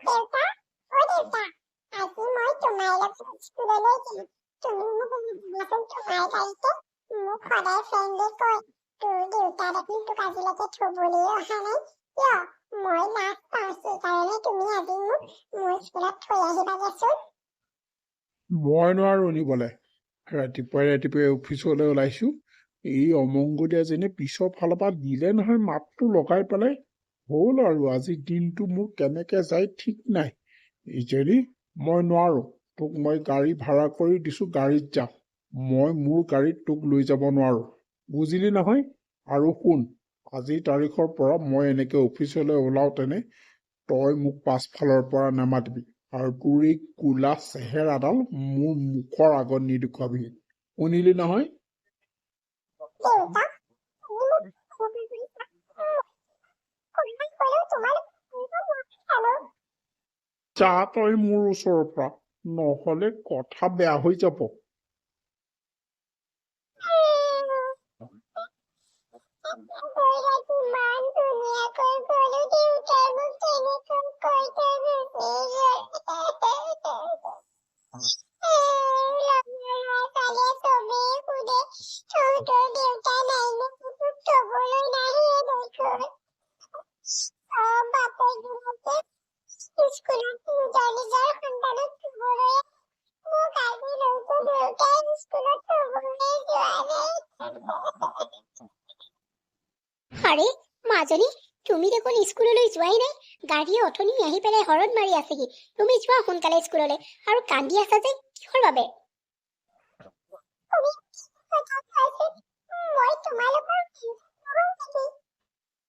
দেউতা, ও দেউতা, আজি মই তোমাৰ লগত স্কুললৈ যাম। তুমি মোক দিবাচোন তোমাৰ গাড়ীতে। মোক সদায় ফ্ৰেণ্ডলি কয়, তোৰ দেউতা দেখোন তোক আজিলৈকে থবলৈ অহা নাই কিয়? মই লাজ পাওঁ, সেইকাৰণে তুমি আজি মোক মোৰ স্কুলত থৈ আহিবাগেচোন। মই নোৱাৰো নিবলৈ। ৰাতিপুৱাই অফিচলৈ ওলাইছো, এই অমংগলীয়াজনী পিছৰ ফালৰ পৰা দিলে নহয় মাতটো লগাই পেলাই। হ'ল আৰু আজি দিনটো মোৰ কেনেকে যায় ঠিক নাই। ইজনী মই নোৱাৰো, তোক মই গাড়ী ভাড়া কৰি দিছো, গাড়ীত যাম। মই মোৰ গাড়ীত তোক লৈ যাব নোৱাৰো, বুজিলি নহয়? আৰু শুন, আজিৰ তাৰিখৰ পৰা মই এনেকে অফিচলৈ ওলাওতেনে তই মোক পাছফালৰ পৰা নামাতিবি, আৰু তোৰ এই কোলা চেহেৰাডাল মোৰ মুখৰ আগত নিদেখুৱাবি, শুনিলি নহয়? দেউতা, তুমি মোক ক্ষমা কৰিবা। কোনোবাই ক'লেও তোমালোক আৰু যা তই মোৰ ওচৰৰ পৰা, নহলে কথা বেয়া হৈ যাব। ইমান ধুনীয়াকৈ গ'লো, দেউতাই মোক তেনেকৈ কৈ থৈ গুচি গ'ল। তহঁতৰ দেউতা নাই নে তোক থবলৈ নাহে দেখোন। চব বাপেকবোৰকে স্কুলত নিজৰ নিজৰ সন্তানক থবলৈ মোক আজিলৈকে দেউতাই স্কুলত থবলৈ যোৱা নাই। আৰে মাজনী, তুমি দেখোন স্কুললৈ যোৱাই নাই। গাড়ীয়ে অথনি আহি পেলাই হৰণ মাৰি আছেহি। তুমি যোৱা সোনকালে স্কুললৈ। আৰু কান্দি আছা যে কিহৰ বাবে?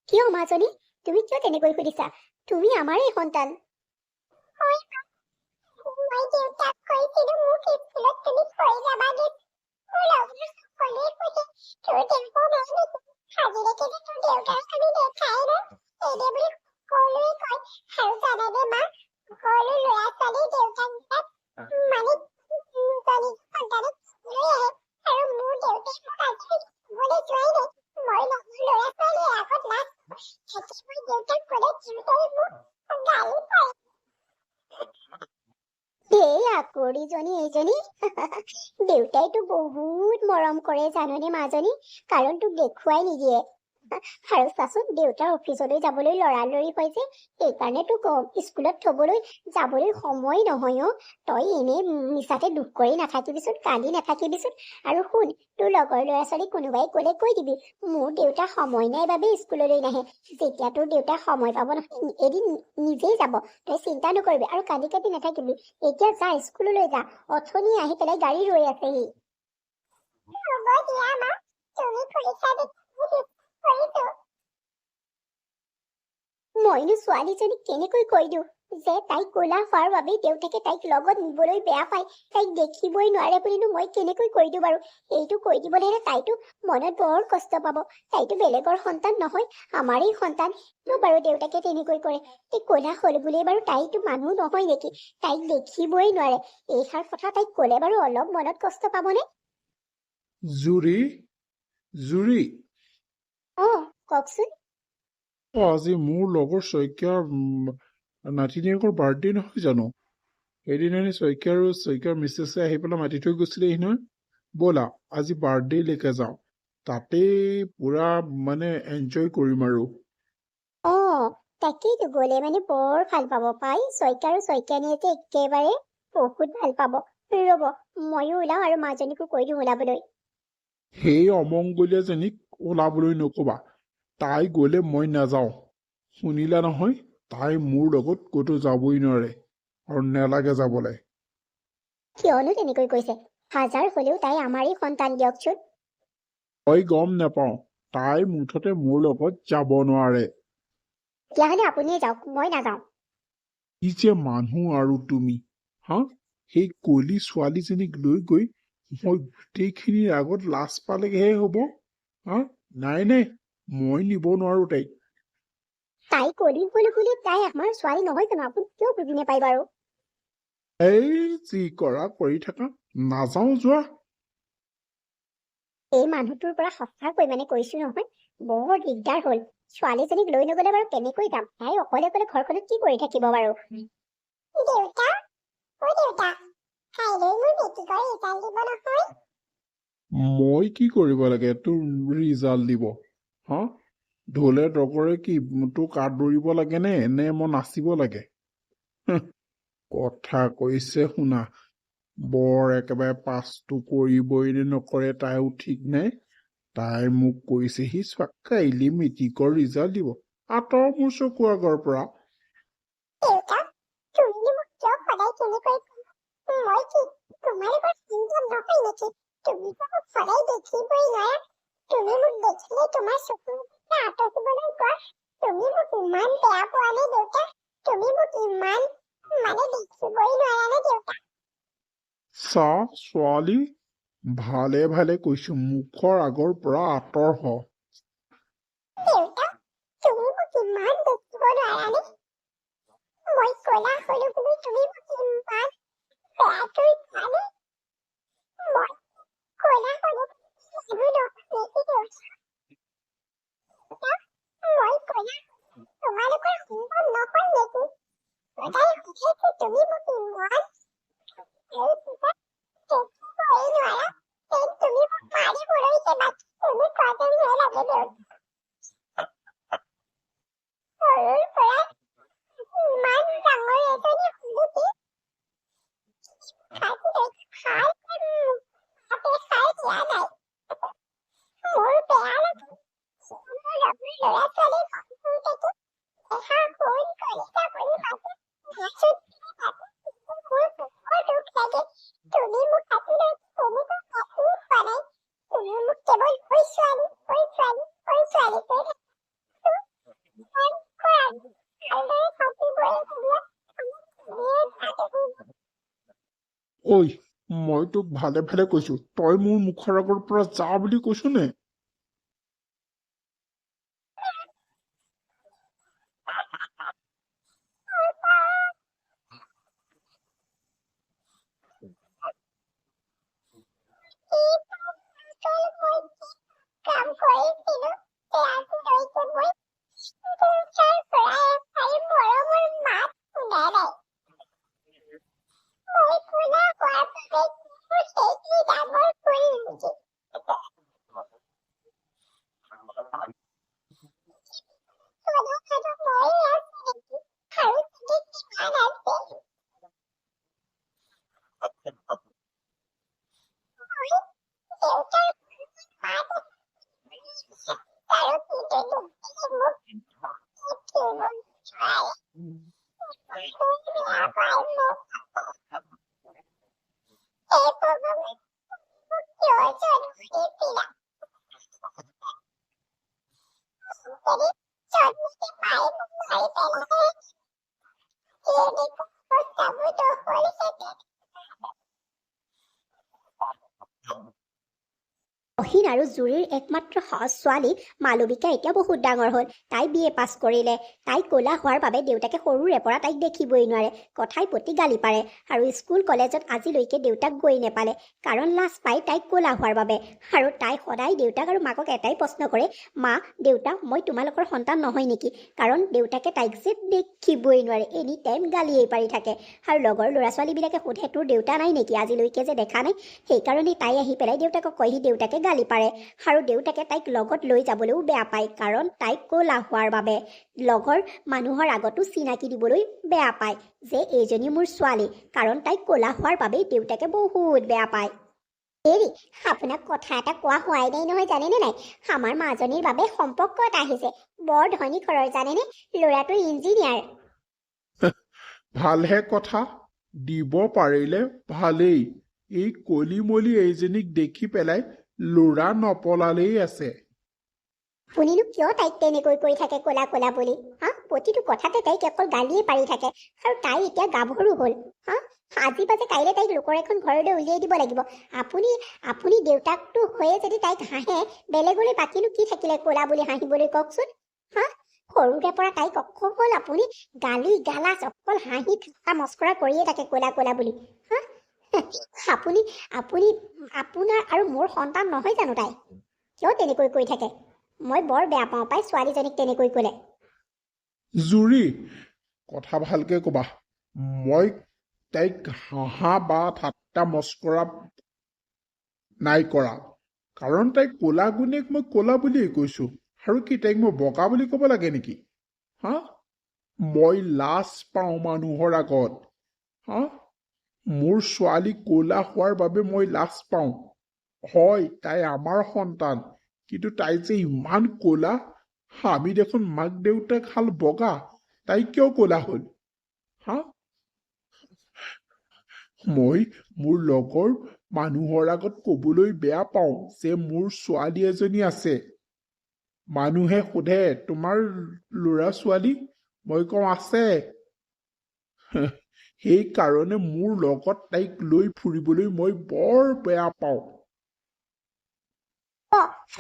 কিয় মাজনী, তুমি কিয় তেনেকৈ সুধিছা? তুমি আমাৰেই সন্তান। মই দেউতাক কৈছিলো মোক স্কুলত তুমি থৈ যাবাগে। মোৰ লগৰ সকলোৱে কৈছে তোৰ দেউতা নাই নেকি? আজিলৈকে যে তোৰ দেউতাক আমি দেখাই নাই। এনে বুলি সকলোৱে কয়। আৰু জানানে মা, সকলো ল'ৰা ছোৱালী দেউতাক মানে নিজৰ সন্তানক লৈ আহে। আৰু মোৰ দেউতাই মোক আজি থবলৈ যোৱাই নাই। মই লগৰ ল'ৰা ছোৱালীৰ আগত লাজ থাকি মই দেউতাক ক'লে দেউতাই মোক গালি পাৰে। এই আকৰিজনী এইজনী দেউতাই তোক বহুত মৰম কৰে জাননে মাজনী, কাৰণ তোক দেখুৱাই নিদিয়ে। আৰু চাচোন, দেউতাৰ অফিচলৈ যাবলৈ লৰালৰি হয় যে, সেইকাৰণে তোক স্কুলত থবলৈ যাবলৈ সময় নহয়। তই এনেই মিছাতে দুখ কৰি নাথাকিবিচোন, কান্দি নাথাকিবিচোন। আৰু শুন, তোৰ লগৰ ল'ৰা ছোৱালী কোনোবাই ক'লে কৈ দিবি মোৰ দেউতা সময় নাই বাবে স্কুললৈ নাহে। যেতিয়া তোৰ দেউতা সময় পাব নহয়, এদিন নিজেই যাব। তই চিন্তা নকৰিবি আৰু কান্দি কাটি নাথাকিবি। এতিয়া যা, স্কুললৈ যা, অথনি আহি পেলাই গাড়ী ৰৈ আছেহি। মইনো ছোৱালীজনীক কেনেকৈ কৈ দিওঁ যে তাইক ক'লা হোৱাৰ বাবে দেউতাকে তাইক লগত নিবলৈ বেয়া পায়, তাইক দেখিবই নোৱাৰে বুলিনো মই কেনেকৈ কৈ দিওঁ বাৰু? এইটো কৈ দিবলৈ হ'লে তাইতো মনত বৰ কষ্ট পাব। তাইতো বেলেগৰ সন্তান নহয়, আমাৰেই সন্তান। কিয় বাৰু দেউতাকে তেনেকৈ কৰে? তাই ক'লা হ'ল বুলিয়ে বাৰু তাইতো মানুহ নহয় নেকি? তাইক দেখিবই নোৱাৰে। এইষাৰ কথা তাইক ক'লে বাৰু অলপ মনত কষ্ট পাবনে? জুৰি, জুৰি, কওকচোন। আজি মোৰ লগৰ শইকীয়াৰ নাতিনীয়েকৰ বাৰ্থডে নহয় জানো? সেইদিনাখনি শইকীয়া আৰু শইকীয়াৰ মিছেছে আহি পেলাই মাতি থৈ গৈছিলেহি নহয়। ব'লা আজি বাৰ্থডেলৈকে যাওঁ, তাতেই পুৰা মানে এনজয় কৰিম আৰু। তাকেইতো, গ'লে মানে বৰ ভাল পাব পাই। শইকীয়া আৰু শইকীয়ানীয়ে যে একেবাৰে বহুত ভাল পাব। ৰ'ব, ময়ো ওলাওঁ আৰু মাজনীকো কৈ দিওঁ ওলাবলৈ। সেই অমংগলীয়াজনীক ওলাবলৈ নকবা, তাই গ'লে মই নাযাওঁ, শুনিলা নহয়? তাই মোৰ লগত ক'তো যাবই নোৱাৰে আৰু নেলাগে যাবলৈ। কিয়নো তেনেকৈ কৈছে? হাজাৰ হলেও তাই আমাৰেই সন্তান দিয়কচোন। মই গম নাপাওঁ, তাই মুঠতে মোৰ লগত যাব নোৱাৰে। তেতিয়াহ'লে আপুনিয়ে যাওক, মই নাযাওঁ। কি যে মানুহ আৰু তুমি, হা? সেই কলি ছোৱালীজনীক লৈ গৈ মই গোটেইখিনিৰ আগত লাজ পালেগেহে হ'ব, হা? নাই নাই, মই নিব নোৱাৰো তাইক। তাই কলি হ'ল বুলি তাই আমাৰ ছোৱালী নহয় জানো? আপুনি কিয় বুজি নাপায় বাৰু? এই যি কৰা কৰি থাকা, নাযাওঁ, যোৱা। এই মানুহটোৰ পৰা সঁচাকৈ মানে কৈছো নহয়, বৰ দিগদাৰ হ'ল। ছোৱালীজনীক লৈ নগলে বাৰু কেনেকৈ যাম? তাই অকলে অকলে ঘৰখনত কি কৰি থাকিব বাৰু? দেউতা ও দেউতা কাইলৈ মোৰ মেট্ৰিকৰ ৰিজাল্ট দিব নহয় মই কি কৰিব লাগে তোৰ ৰিজাল্ট দিব হা ঢোলে ডগৰে কি তোক আদৰিব লাগে নে নে মই নাচিব লাগে হুঁ, কথা কৈছে শুনা বৰ একেবাৰে পাছটো কৰিবই নে নকৰে তাইও ঠিক নাই তাই মোক কৈছে সি কাইলৈ মেট্ৰিকৰ ৰিজাল্ট দিব আঁতৰ মোৰ চকু আগৰ পৰা দেউতা তুমি মোক কিয় সদায় তেনেকৈ মই কি তোমালোকৰ চিন্তা নহয় নেকি তুমি মোক সদায় দেখিবই নোৱাৰা তুমি মোক দেখিলে তোমাৰ চকুৰ পৰা আঁতৰিবলৈ কোৱা তুমি মোক ইমান বেয়া পোৱা নে দেউতা তুমি মোক ইমান দেখিবই নোৱাৰা নে দেউতা চা ছোৱালী ভালে ভালে কৈছো মুখৰ আগৰ পৰা আঁতৰ হ দেউতা তুমি মোক ইমান দেখিব নোৱাৰানে মই ক'লা হ'লো বুলি তুমি মোক ইমান বেয়াকৈ কোৱানে মই ক'লা হ'লে লাগো নেকি দেউতা মই ক'লা তোমালোকৰ সম্ভৱ নহয় নেকি সদায় সুধেছো তুমি মোক ইমান আৰু কিবা দেখিবই নোৱাৰা তুমি মোক মাৰিবলৈ কেবাক তুমি কোৱাজনীহে লাগে দেউতা সৰুৰ পৰা ইমান ডাঙৰ এজনী হ'লো কি ভাতে খাই দিয়া নাই মোৰ বেয়া লাগে মোৰ লগৰ ল'ৰা ছোৱালী দেখি এষা ফোন কৰিছা বুলি ভাবে আচুত মোৰ বৰ দুখ লাগে তুমি মোক আজিলৈ তেনেকৈ একো কোৱা নাই তুমি মোক কেৱল ঐ ছোৱালী কৈ থাকা ঐ মই তোক ভালে ভালে কৈছো তই মোৰ মুখৰ আগৰ পৰা যা বুলি কৈছো নে কাম কৰিছিলো আজিলৈকে মই দেউতাৰ পৰা এষাৰি মৰমৰ মাত শুনা নাই মই শুনা হোৱাৰ বাবে মোৰ সেইটো ডাঙৰ ভুল নেকি কোনোবাটো মই আছো নেকি আৰু যদি কিমান আছে মই দেউতাৰ মাত আৰু কিন্তু দেখিলে মোক দেখিব নোৱাৰে বেয়া পায় মোক এই ভগৱান মোক কিয় জন্ম দিছিলা যদি জন্মতে পাই মোক মাৰি পেলালে এনেকুৱা অৱস্থাবোৰতো হ'লহেঁতেন অহিন আৰু জুৰিৰ একমাত্ৰ ছোৱালী মালবিকা এতিয়া বহুত ডাঙৰ হ'ল তাই BA পাছ কৰিলে তাই ক'লা হোৱাৰ বাবে দেউতাকে সৰুৰে পৰা তাইক দেখিবই নোৱাৰে কথাই প্ৰতি গালি পাৰে আৰু স্কুল কলেজত আজিলৈকে দেউতাক গৈ নেপালে কাৰণ লাজ পাই তাইক ক'লা হোৱাৰ বাবে আৰু তাই সদায় দেউতাক আৰু মাকক এটাই প্ৰশ্ন কৰে মা দেউতা মই তোমালোকৰ সন্তান নহয় নেকি কাৰণ দেউতাকে তাইক যে দেখিবই নোৱাৰে এনি টাইম গালিয়েই পাৰি থাকে আৰু লগৰ ল'ৰা ছোৱালীবিলাকে সোধে তোৰ দেউতা নাই নেকি আজিলৈকে যে দেখা নাই সেইকাৰণে তাই আহি পেলাই দেউতাকক কয় সি দেউতাকে গালি পাৰে আৰু দেউতাকে তাইক লগত লৈ যাবলৈও বেয়া পায় কাৰণ তাইক ক'লা হোৱাৰ বাবে লগৰ মানুহৰ আগতো চিনাকি দিবলৈ বেয়া পায় যে এইজনী মোৰ ছোৱালী কাৰণ তাইক ক'লা হোৱাৰ বাবে দেউতাকে বহুত বেয়া পায় হেৰি আপোনাক কথা এটা কোৱা হোৱাই নাই নহয় জানেনে নাই আমাৰ মাজনীৰ বাবে সম্পৰ্ক এটা আহিছে বৰ ধনী ঘৰৰ জানেনে ল'ৰাটো ইঞ্জিনিয়াৰ ভালহে কথা দিব পাৰিলে ভালেই এই কলিমলি এইজনীক দেখি পেলাই ল'ৰা নপলালেই আছে আপুনিনো কিয় তাইক তেনেকৈ কৈ থাকে ক'লা ক'লা বুলি হা প্ৰতিটো কথাতে তাইক অকল গালিয়ে পাৰি থাকে আৰু তাই এতিয়া গাভৰু হ'ল হা আজি বাজে কাইলৈ তাইক লোকৰ এখন ঘৰলৈ উলিয়াই দিব লাগিব আপুনি দেউতাকটো হৈয়ে যদি তাইক হাঁহে বেলেগলৈ বাকীনো কি থাকিলে ক'লা বুলি হাঁহিবলৈ কওকচোন হা সৰুৰে পৰা তাইক অকল আপুনি গালি গালাজ অকল হাঁহি থকা মস্কৰা কৰিয়ে থাকে ক'লা ক'লা বুলি হা আপুনি আপোনাৰ আৰু মোৰ সন্তান নহয় জানো তাই কিয় তেনেকৈ কৈ থাকে মই বৰ বেয়া পাওঁ পাই ছোৱালীজনীক তেনেকৈ ক'লে জুৰি কথা ভালকে কবা মই তাইক হাঁহা বা ঠাট্টা মস্কৰা নাই কৰা। কাৰণ তাইক ক'লা গুণেক মই ক'লা বুলিয়েই কৈছো। আৰু কি তাইক মই বগা বুলি ক'ব লাগে নেকি? হা? মই লাজ পাওঁ মানুহৰ আগত। হা? মোৰ ছোৱালী ক'লা হোৱাৰ বাবে মই লাজ পাওঁ। হয়, তাই আমাৰ সন্তান, কিন্তু তাই যে ইমান ক'লা। আমি দেখোন মাক দেউতাক হাল বগা, তাই কিয় ক'লা হ'ল? হা? মই মোৰ লগৰ মানুহৰ আগত ক'বলৈ বেয়া পাওঁ যে মোৰ ছোৱালী এজনী আছে। মানুহে সোধে তোমাৰ ল'ৰা ছোৱালী, মই কওঁ আছে। সেইকাৰণে মোৰ লগত তাইক লৈ ফুৰিবলৈ মই বৰ বেয়া পাওঁ।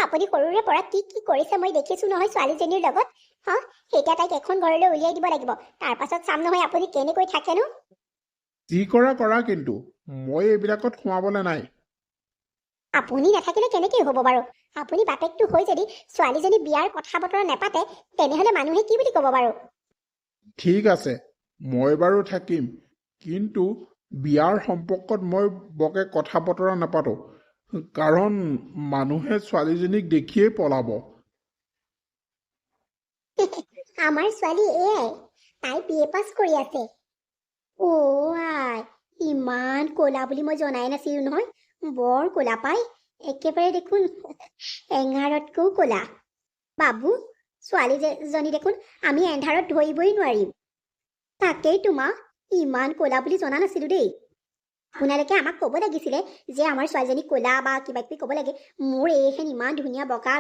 আপুনি সৰুৰে পৰা কি কি কৰিছে মই দেখিছো নহয় ছোৱালীজনীৰ লগত। হা? এতিয়া তাইক এখন ঘৰলৈ উলিয়াই দিব লাগিব। তাৰ পাছত চাম নহয় আপুনি কেনেকৈ থাকেনো। যি কৰা কৰা, কিন্তু মই এইবিলাকত সোমাবলৈ নাই। আপুনি নাথাকিলে কেনেকৈ হ'ব বাৰু? আপুনি বাপেকটো হৈ যদি ছোৱালীজনী বিয়াৰ কথা বতৰা নেপাতে, তেনেহ'লে মানুহে কি বুলি ক'ব বাৰু? ঠিক আছে, মই বাৰু থাকিম, কিন্তু বিয়াৰ সম্পৰ্কত মই বৰকে কথা বতৰা নাপাতো। কাৰণ মানুহে ছোৱালীজনীক দেখিয়েই পলাব। আমাৰ ছোৱালী এয়াই, তাই BA পাছ কৰি আছে। আই, ইমান ক'লা বুলি মই জনাই নাছিলো নহয়। বৰ ক'লা পাই, একেবাৰে দেখোন এঙাৰতকৈও ক'লা। বাবু, ছোৱালীজনী দেখোন আমি এন্ধাৰত ধৰিবই নোৱাৰিম। তাকেই তোমাক ইমান ক'লা বুলি জনা নাছিলো দেই। আপোনালোকে আমাক ক'ব লাগিছিলে যে আমাৰ ছোৱালীজনী ক'লা বা কিবা কিবি ক'ব লাগে। মোৰ এইখন ইমান ধুনীয়া বগা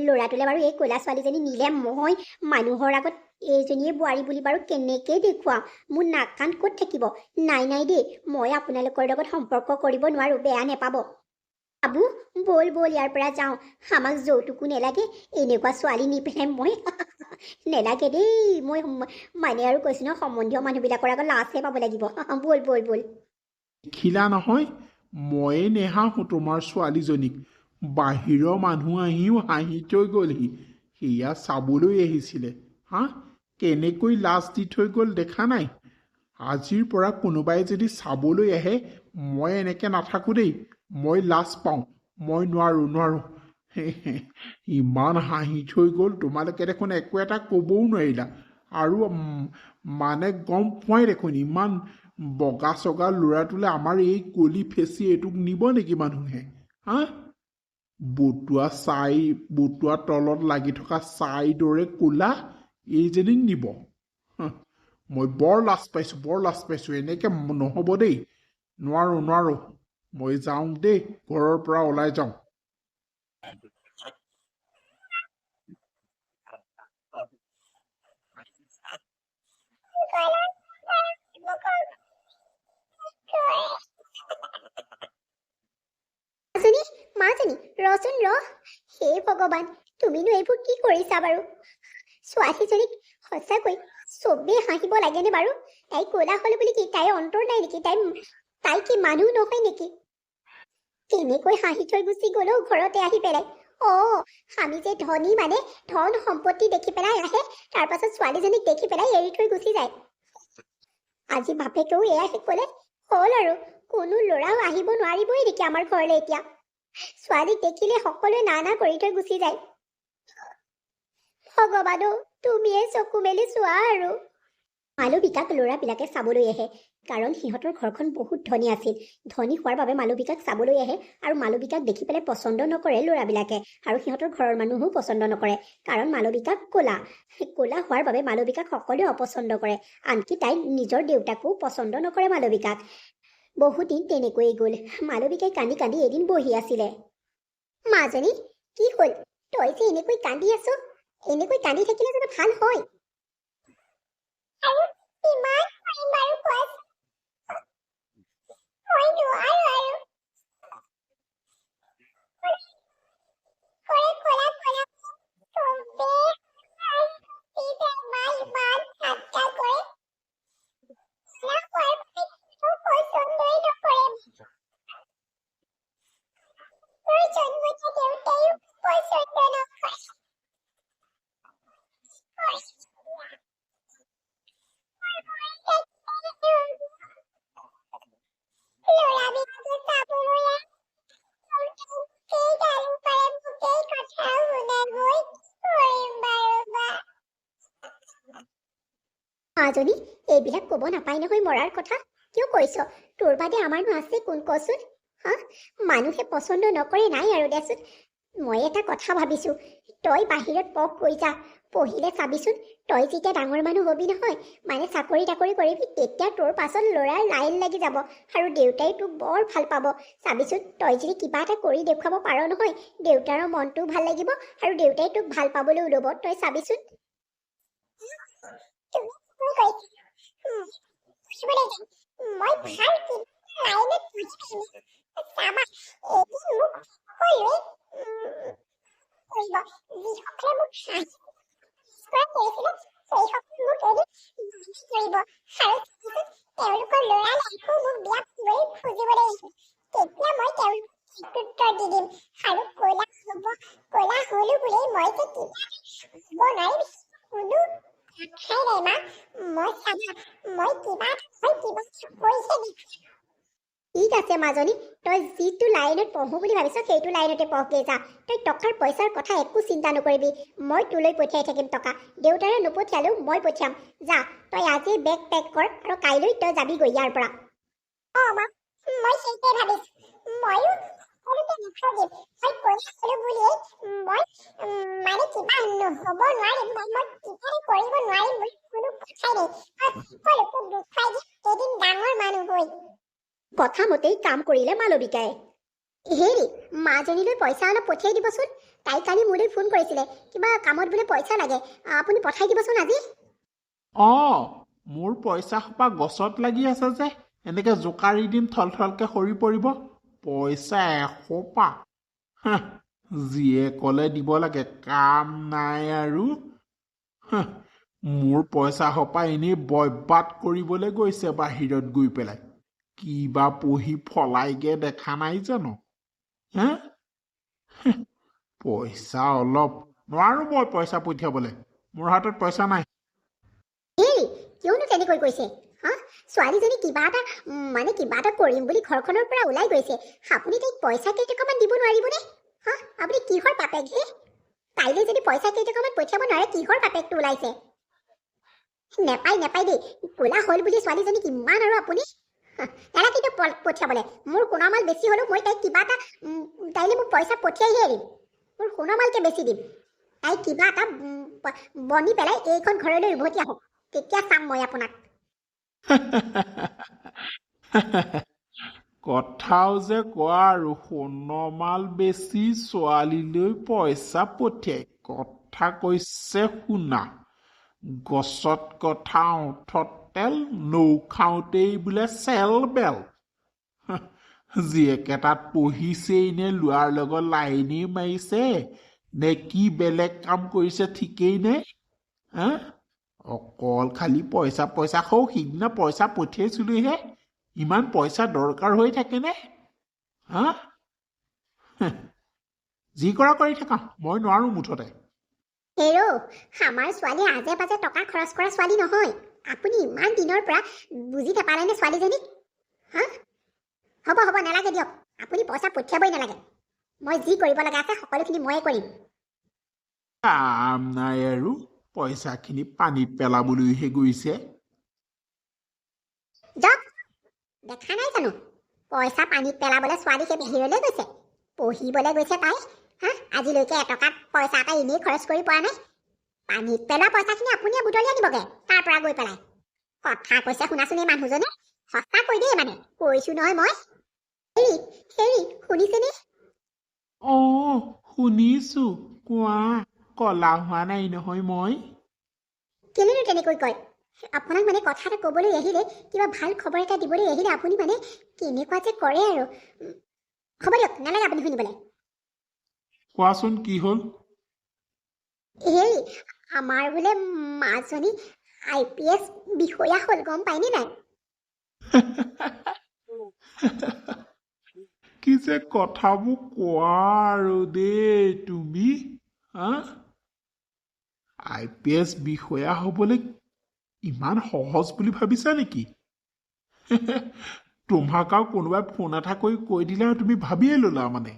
ল'ৰাটোলে বাৰু এই ক'লা ছোৱালীজনী নিলে মই মানুহৰ আগত এইজনীয়ে বোৱাৰী বুলি বাৰু কেনেকৈ দেখুৱাম? মোৰ নাক কাণ ক'ত থাকিব? নাই নাই দেই, মই আপোনালোকৰ লগত সম্পৰ্ক কৰিব নোৱাৰো, বেয়া নেপাব। বাবু, ব'ল ব'ল ইয়াৰ পৰা যাওঁ। আমাক যৌতুকো নেলাগে, এনেকুৱা ছোৱালী নি পেলাই মই নেলাগে দেই। মই মানে আৰু কৈছো ন, সম্বন্ধীয় মানুহবিলাকৰ আগত লাজহে পাব লাগিব। ব'ল ব'ল ব'ল। দেখিলা নহয়, ময়ে নেহাঁহো তোমাৰ ছোৱালীজনীক। বাহিৰৰ মানুহ আহিও হাঁহি থৈ গ'লহি। সেয়া চাবলৈ আহিছিলে। হা? কেনেকৈ লাজ দি থৈ গ'ল দেখা নাই? আজিৰ পৰা কোনোবাই যদি চাবলৈ আহে, মই এনেকে নাথাকো দেই। মই লাজ পাওঁ, মই নোৱাৰো। ইমান হাঁহি থৈ গ'ল, তোমালোকে দেখোন একো এটা ক'বও নোৱাৰিলা। আৰু মানে গম পোৱাই দেখোন, ইমান বগা চগা ল'ৰাটোলে আমাৰ এই কলি ফেঁচি এইটোক নিব নেকি মানুহে? হা? বটুৱা তলত লাগি থকা ছাই দৰে ক'লা এইজনীক নিব? মই বৰ লাজ পাইছো। এনেকে নহ'ব দেই। নোৱাৰো। মই যাওঁ দেই, ঘৰৰ পৰা ওলাই যাওঁ। মাজনী, ৰচোন ৰ। হে ভগৱান, তুমিনো এইবোৰ কি কৰিছা বাৰু? ছোৱালীজনীক সঁচাকৈ চবেই হাঁহিব লাগেনে বাৰু? তাই ক'লা হ'ল বুলি কি তাইৰ অন্তৰ নাই নেকি? তাই কি মানুহ নহয় নেকি? কেনেকৈ হাঁহি থৈ গুচি গ'ল ঘৰতে আহি পেলাই। আমি যে ধনী, মানে ধন সম্পত্তি দেখি পেলাই আহে, তাৰ পাছত ছোৱালীজনীক দেখি পেলাই এৰি থৈ গুচি যায়। আজি বাপেকেও এয়া শিকলে হ'ল আৰু। কোনো ল'ৰাও আহিব নোৱাৰিবই নেকি আমাৰ ঘৰলৈ এতিয়া? ছোৱালীক দেখিলে সকলোৱে না কৰি থৈ গুচি যায়। ভগৱানো, তুমিয়ে চকু মেলি চোৱা আৰু। মালবিকাক ল'ৰাবিলাকে চাবলৈ আহে, কাৰণ সিহঁতৰ ঘৰখন বহুত ধনী আছিল। ধনী হোৱাৰ বাবে মালবিকাক চাবলৈ আহে, আৰু মালবিকাক দেখি পেলাই পচন্দ নকৰে ল'ৰাবিলাকে, আৰু সিহঁতৰ ঘৰৰ মানুহো পচন্দ নকৰে, কাৰণ মালবিকাক ক'লা হোৱাৰ বাবে মালবিকাক সকলোৱে অপচন্দ কৰে। আনকি তাই নিজৰ দেউতাকো পচন্দ নকৰে মালবিকাক। বহুদিন তেনেকৈয়ে গ'ল। মালবিকাই কান্দি কান্দি এদিন বহি আছিলে। মাজনী, কি হ'ল? তই যে এনেকৈ কান্দি আছ, এনেকৈ কান্দি থাকিলে জানো ভাল হয়? আৰু কিমান কৰিম বাৰু কোৱাচোন? মই নোৱাৰো আৰু। কৰে ক'লা চবে হাঁহি ইমান ঠাট্টা কৰে। ক'লা হোৱাৰ বাবে কেতিয়াও পচন্দই নকৰে। মোৰ জন্ম দিয়া দেউতাইও পচন্দ নকৰে। মাজনী এইবিলাক ক'ব নাপায় নহয় মৰাৰ কথা কিয় কৈছ তোৰ বাদে আমাৰনো আছে কোন কচোন হা মানুহে পচন্দ নকৰে নাই আৰু দেচোন মই এটা কথা ভাবিছো তই বাহিৰত পঢ় কৈ যা পঢ়িলে চাবিচোন তই যেতিয়া ডাঙৰ মানুহ হবি নহয় মানে চাকৰি তাকৰি কৰিবি তেতিয়া তোৰ পাছত ল'ৰাৰ লাইন লাগি যাব আৰু দেউতাই তোক বৰ ভাল পাব চাবিচোন তই যদি কিবা এটা কৰি দেখুৱাব পাৰ নহয় দেউতাৰৰ মনটোও ভাল লাগিব আৰু দেউতাই তোক ভাল পাবলৈ ওলাব তই চাবিচোন মই ভাল লাইনত বুজি চাবা এদিন মোক সকলোৱে যিসকলে মোক তেওঁলোকৰ ল'ৰা লাইকো মোক বিয়া কৰি খুজিবলৈ আহিছে তেতিয়া মই তেওঁলোকক উত্তৰ দি দিম আৰু কলা হলো বুলি মই যে কিবা হ'ব নোৱাৰিম কোনো কথাই নাই মা মই চাবা মই কিবা কৈছে ঠিক আছে মাজনী তই যিটো লাইনত পঢ়ো বুলি ভাবিছ সেইটো লাইনতে পঢ়গে যা তই টকাৰ পইচাৰ কথা একো চিন্তা নকৰিবি মই তোলৈ পঠিয়াই থাকিম টকা দেউতাৰে নপঠিয়ালেও মই পঠিয়াম যা তই আজি বেগ পেক কৰ আৰু কাইলৈ তই যাবিগৈ ইয়াৰ পৰা মা মই সেইটোৱে ভাবিছো ময়ো সকলোকে দেখুৱাই দিম মই কৈছিলো বুলিয়েই মই মানে কিবা নহ'ব নোৱাৰিম মই কিবা কৰিব নোৱাৰিম বুলি কোনো কথাই নাই সকলোকে দেখুৱাই দিম এদিন ডাঙৰ মানুহ হৈ কথা মতেই কাম কৰিলে মালবিকাই হেৰি মাজনীলৈ পইচা অলপ পঠিয়াই দিবচোন তাই কালি মোলৈ ফোন কৰিছিলে কিবা কামত বোলে পইচা লাগে আপুনি পঠাই দিবচোন আজি মোৰ পইচা সোপা গছত লাগি আছে যে এনেকে জোকাৰি দিম থলথলকে সৰি পৰিব পইচা এসোপা যিয়ে ক'লে দিব লাগে কাম নাই আৰু মোৰ পইচা সোপা এনেই বৰবাদ কৰিবলৈ গৈছে বাহিৰত গৈ পেলাই কিবা পঢ়ি ফলাইগে দেখা নাই জানো পইচা অলপ নোৱাৰো মই পইচা পঠিয়াবলৈ মোৰ হাতত পইচা নাই কিয়নো তেনেকৈ কৈছে ছোৱালীজনী কিবা এটা কৰিম বুলি ঘৰখনৰ পৰা ওলাই গৈছে আপুনি তাইক পইচা কেইটকামান দিব নোৱাৰিবনে আপুনি কিহৰ বাপেক হে কাইলৈ যদি পইচা কেইটকামান পঠিয়াব নোৱাৰে কিহৰ বাপেকটো ওলাইছে নেপাই দেই কোলা হ'ল বুলি ছোৱালীজনী কিমান আৰু আপুনি নালাগে পঠিয়াবলৈ মোৰ সোণামাল বেছি হ'লেও মই তাইক কিবা এটা তাইলৈ মোক পইচা পঠিয়াইহে এৰিম মোৰ সোণামালকে বেছি দিম তাই কিবা এটা বনি পেলাই এইখন ঘৰলৈ উভতি আহক তেতিয়া চাম মই আপোনাক কথাও যে কোৱা আৰু সোণমাল বেছি ছোৱালীলৈ পইচা পঠিয়াই কথা কৈছে শুনা গছত কথা ওঠত তেল নৌ খাওঁতেই বোলে চেল বেল জীয়েকেইটাত পঢ়িছেই নে লোৱাৰ লগত লাইনেই মাৰিছে নে কি বেলেগ কাম কৰিছে ঠিকেই নে অকল খালি পইচা হওক সিদিনা পইচা পঠিয়াইছিলোহে ইমান পইচা দৰকাৰ হৈ থাকেনে যি কৰা কৰি থাকা মই নোৱাৰো মুঠতে হেৰ আমাৰ ছোৱালী আজে বাজে টকা খৰচ কৰা ছোৱালী নহয় আপুনি ইমান দিনৰ পৰা বুজি নাপালেনে ছোৱালীজনীক হ'ব নালাগে দিয়ক আপুনি পইচা পঠিয়াবই নালাগে মই যি কৰিব লগা আছে সকলোখিনি ময়ে কৰিম কাম নাই আৰু পইচাখিনি পানীত পেলাবলৈহে গৈছে দেখা নাই জানো পইচা পানীত পেলাবলৈ ছোৱালী সেই বাহিৰলৈ গৈছে পঢ়িবলৈ গৈছে তাই আজিলৈকে এটকা পইচা এটা এনেই খৰচ কৰি পোৱা নাই পানীত পেলোৱা পইচাখিনি আপুনিয়ে বুটলি আনিবগে তাৰ পৰা গৈ পেলাই কথা কৈছে শুনাচোন এই মানুহজনে সঁচা কৈ দেই মানে কৈছো নহয় মই হেৰি শুনিছেনে শুনিছো কোৱা কলা হোৱা নাই নহয় মই কেলেনো তেনেকৈ কয় আপোনাক মানে কথা এটা ক'বলৈ আহিলে কিবা ভাল খবৰ এটা দিবলৈ আহিলে আপুনি মানে কেনেকুৱা যে কৰে আৰু হ'ব দিয়ক নালাগে আপুনি শুনিবলৈ কোৱাচোন কি হ'ল হেৰি আমাৰ বোলে মাজনী IPS বিষয়া হ'ল গম পাইনে নাই কি যে কথাবোৰ কোৱা আৰু দেই তুমি IPS বিষয়া হ'বলৈ ইমান সহজ বুলি ভাবিছা নেকি তোমাক আৰু কোনোবাই ফোন এটা কৰি কৈ দিলে আৰু তুমি ভাবিয়ে ল'লা মানে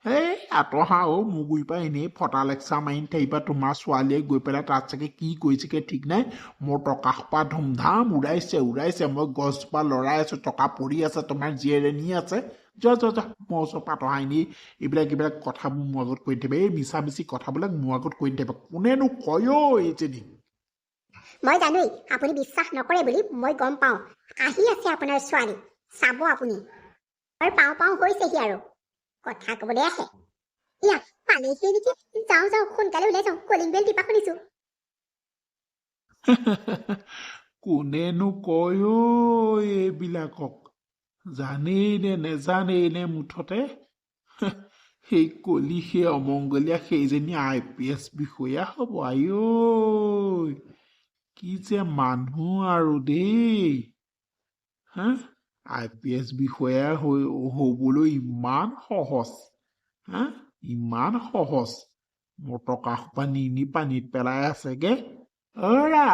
এই আঁতহা মোৰ গুৰি পৰা এনেই ফটা লেকচাৰ মাৰি থাকিবা তোমাৰ ছোৱালীয়ে গৈ পেলাই তাত চাগে কি কৰিছেগে ঠিক নাই মোৰ টকা সোপা ধুমধাম উৰাইছে মই গছজোপা লৰাই আছো টকা পৰি আছে তোমাৰ জীয়েৰেনী আছে যোৱা যোৱা যোৱা মোৰ ওচৰৰ পৰা আঁতহা এনেই এইবিলাক কথাবোৰ মোৰ আগত কৈ থাকিবা এই মিছা মিছি কথাবিলাক মোৰ আগত কৈ থাকিবা কোনেনো কয় এইজনী মই জানোৱেই আপুনি বিশ্বাস নকৰে বুলি মই গম পাওঁ আহি আছে আপোনাৰ ছোৱালী চাব আপুনি আৰু পাওঁ হৈছেহি আৰু কথা ক'বলৈ আহে ইয়া পালেহি নেকি যাওঁ সোনকালে ওলাই যাওঁ কলিং বেল টিপা শুনিছো কোনেনো কয় এইবিলাকক জানেই নে নেজানেই নে মুঠতে সেই কলি সেই অমংগলীয়া সেইজনী IPS বিষয়া হ'ব আইঐ কি যে মানুহ আৰু দেই হা IPS বিষয়া হ'বলৈ ইমান সহজ হা ইমান সহজ মোৰ টকা সোপা নি পানীত পেলাই আছেগে অৰা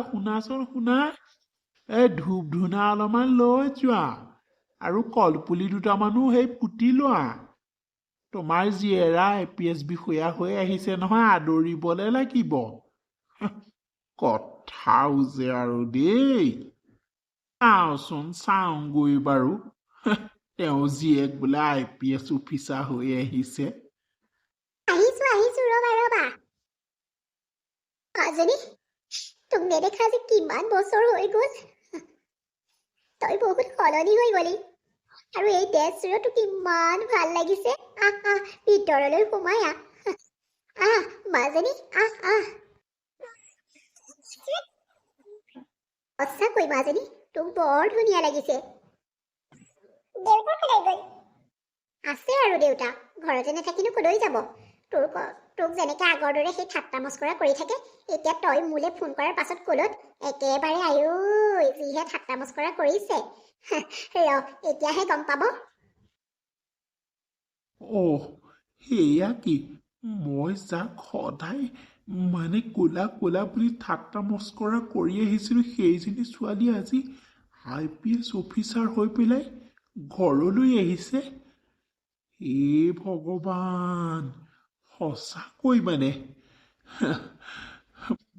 শুনাচোন শুনা ধূপ ধূনা অলপমান লৈ যোৱা আৰু কলপুলি দুটামানো সেই পুতি লোৱা তোমাৰ জীয়েৰা IPS বিষয়া হৈ আহিছে নহয় আদৰিবলে লাগিব কথাও যে আৰু দেই চাওঁগৈ বাৰু তেওঁ জীয়েক বোলে IPS অফিচাৰ হৈ আহিছে আহিছো ৰবা মাজনী তোক নেদেখা যে কিমান বছৰ হৈ গ'ল তই বহুত সলনি হৈ গলি আৰু এই ড্ৰেছযোৰত তোক ইমান ভাল লাগিছে আহ ভিতৰলৈ সোমাই আহ মাজনী আহ সঁচাকৈ মাজনী তোক বৰ ধুনীয়া লাগিছে দেউতা কলৈ গ'ল আছে আৰু দেউতা ঘৰতে নাথাকিনো কলৈ যাব তোক যেনেকে আগৰ দৰে সেই ঠাট্টা মস্কৰা কৰি থাকে এতিয়া তই মোলে ফোন কৰাৰ পাছত কলত একেবাৰে আয়ো যিহে ঠাট্টা মস্কৰা কৰিছে এতিয়াহে গম পাব সেয়া কি মই যাক সদায় মানে কোলা বুলি ঠাট্টা মস্কৰা কৰি আহিছিলো সেইজনী ছোৱালী আজি IPS অফিচাৰ হৈ পেলাই ঘৰলৈ আহিছে ভগৱান সঁচাকৈ মানে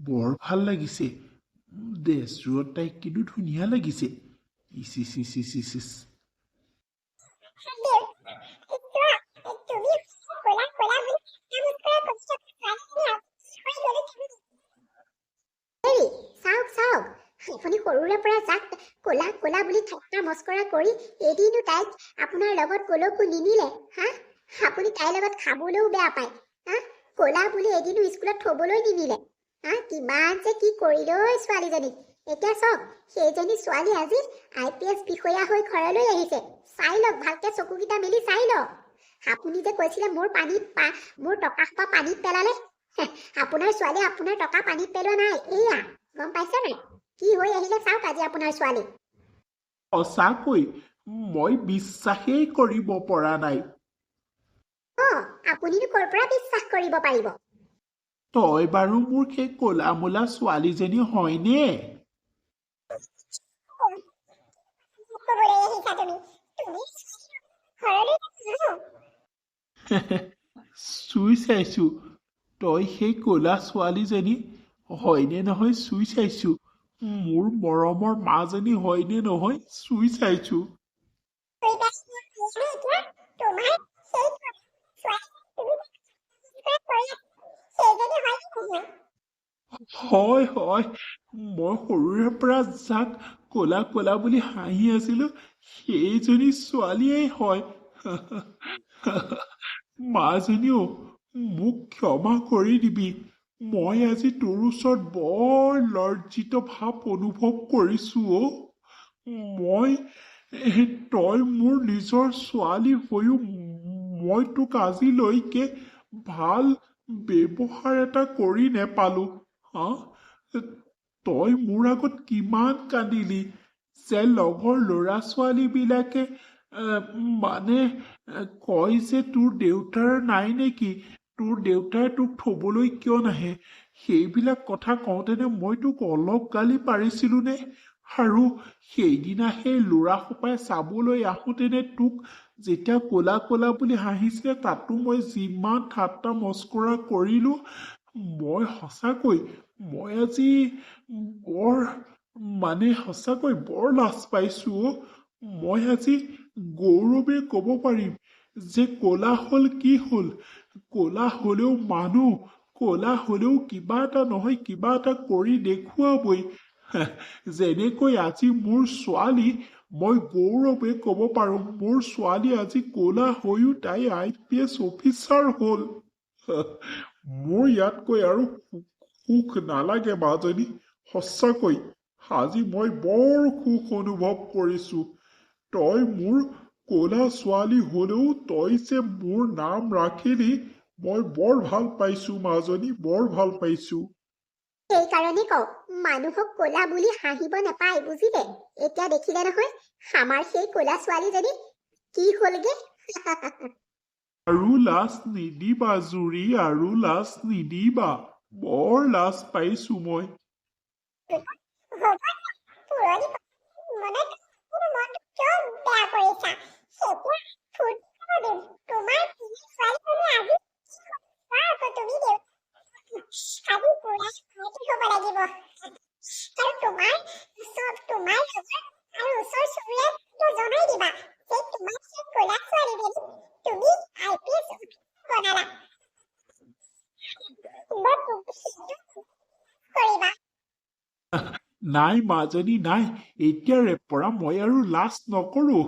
বৰ ভাল লাগিছে ড্ৰেছযোৰত তাইক কিন্তু ধুনীয়া লাগিছে ইচ চাওক আপুনি সৰুৰে পৰা যাক কোলা বুলি ঠাট্টা মস্কৰা কৰি এদিনো তাইক আপোনাৰ লগত কলৈকো নিনিলে হা আপুনি তাইৰ লগত খাবলৈও বেয়া পায় হা কোলা বুলি এদিনো স্কুলত থবলৈ নিনিলে হা কিমান যে কি কৰিলৈ ছোৱালীজনীক এতিয়া চাওক সেইজনী ছোৱালী আজি IPS বিষয়া হৈ ঘৰলৈ আহিছে চাই লওক ভালকে চকুকেইটা মেলি চাই লওক আপুনি যে কৈছিলে মোৰ টকা সোপা পানীত পেলালে আপোনাৰ ছোৱালীয়ে আপোনাৰ টকা পানীত পেলোৱা নাই এয়া গম পাইছে নাই কি হৈ আহিলে চাওক আজি আপোনাৰ ছোৱালী সঁচাকৈ মই বিশ্বাসেই কৰিব পৰা নাই আপুনিনো ক'ৰ পৰা বিশ্বাস কৰিব পাৰিব তই বাৰু মোৰ সেই ক'লা মোলা ছোৱালীজনী হয়নে চুই চাইছো তই সেই ক'লা ছোৱালীজনী হয়নে নহয় চুই চাইছো মোৰ মৰমৰ মাজনী হয়নে নহয় চুই চাইছো হয় মই সৰুৰে পৰা যাক ক'লা বুলি হাঁহি আছিলো সেইজনী ছোৱালীয়েই হয় মাজনীও মোক ক্ষমা কৰি দিবি মই আজি তোৰ ওচৰত বৰ লজ্জিত ভাৱ অনুভৱ কৰিছো তই মোৰ নিজৰ ছোৱালী হৈও মই তোক আজিলৈকে ভাল ব্যৱহাৰ এটা কৰি নেপালো হা তই মোৰ আগত কিমান কান্দিলি যে লগৰ ল'ৰা ছোৱালীবিলাকে মানে কয় যে তোৰ দেউতাৰ নাই নেকি তোৰ দেউতাই তোক থবলৈ কিয় নাহে সেইবিলাক কথা কওঁতেনে মই তোক অলপ গালি পাৰিছিলো নে আৰু সেইদিনা সেই ল'ৰাসোপাই চাবলৈ আহোঁতেনে তোক যেতিয়া ক'লা ক'লা বুলি হাঁহিছিলে তাতো মই যিমান ঠাট্টা মস্কৰা কৰিলো মই সঁচাকৈ মই আজি বৰ সঁচাকৈ বৰ লাজ পাইছো অ। মই আজি গৌৰৱে ক'ব পাৰিম যে ক'লা হ'ল কি হ'ল, ক'লা হ'লেও মানুহ, ক'লা হ'লেও কিবা এটা নহয় কিবা এটা কৰি দেখুৱাবই। যেনেকৈ আজি মোৰ ছোৱালী, মই গৌৰৱে ক'ব পাৰোঁ মোৰ ছোৱালী আজি ক'লা হৈও তাই IPS অফিচাৰ হ'ল। মোৰ ইয়াতকৈ আৰু সুখ নালাগে মাজনী। সঁচাকৈ আজি মই বৰ সুখ অনুভৱ কৰিছো। তই মোৰ ক'লা ছোৱালী হ'লেও তই যে মোৰ নাম ৰাখিলি মই বৰ ভাল পাইছো মাজনী, বৰ ভাল পাইছো। সেইকাৰণে কওঁ মানুহক ক'লা বুলি হাঁহিব নাপায় বুজিলে। এতিয়া দেখিলে নহয় আমাৰ সেই ক'লা ছোৱালীজনী কি হ'লগে। আৰু লাজ নিদিবা জুৰি, আৰু লাজ নিদিবা, বৰ লাজ পাইছো মই। নাই মাজনী নাই, এতিয়াৰে পৰা মই আৰু লাজ নকৰো।